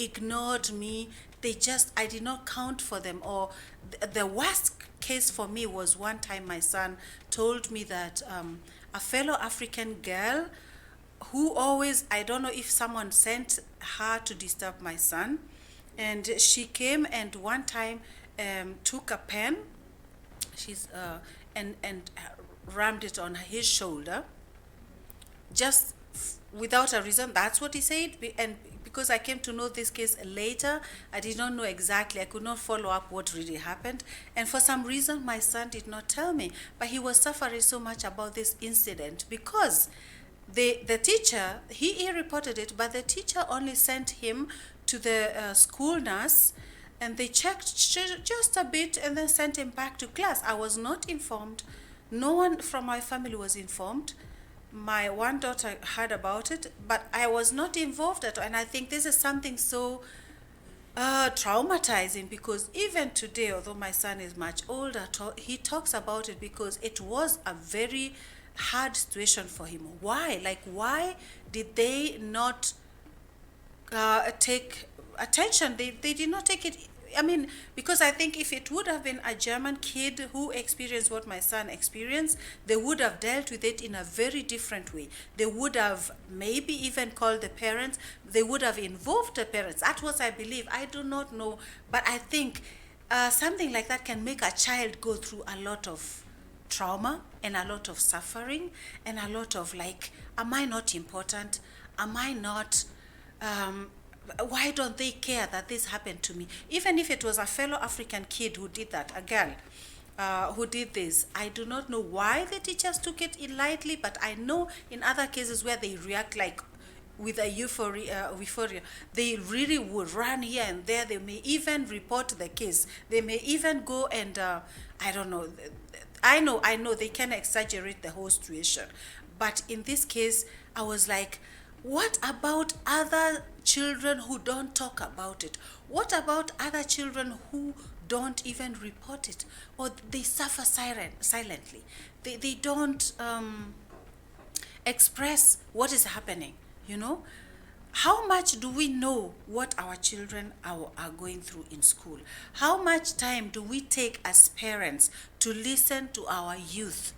ignored me. I did not count for them. Or the worst case for me was one time my son told me that a fellow African girl who always, I don't know if someone sent her to disturb my son, and she came and one time took a pen, she's and rammed it on his shoulder, just without a reason. That's what he said. And because I came to know this case later, I did not know exactly. I could not follow up what really happened. And for some reason, my son did not tell me. But he was suffering so much about this incident because the teacher, he reported it, but the teacher only sent him to the school nurse, and they checked just a bit and then sent him back to class. I was not informed. No one from my family was informed. My one daughter heard about it, but I was not involved at all. And I think this is something so traumatizing, because even today, although my son is much older, he talks about it because it was a very hard situation for him. Why? Like, why did they not take attention? They did not take it. I mean, because I think if it would have been a German kid who experienced what my son experienced, they would have dealt with it in a very different way. They would have maybe even called the parents. They would have involved the parents. That was, I believe. I do not know. But I think something like that can make a child go through a lot of trauma and a lot of suffering and a lot of like, am I not important? Am I not... why don't they care that this happened to me? Even if it was a fellow African kid who did that, a girl who did this, I do not know why the teachers took it lightly, but I know in other cases where they react like with a euphoria, they really would run here and there. They may even report the case. They may even go and, I don't know, I know they can exaggerate the whole situation. But in this case, I was like, what about other children who don't talk about it? What about other children who don't even report it? Or they suffer silently. They don't express what is happening, you know? How much do we know what our children are going through in school? How much time do we take as parents to listen to our youth?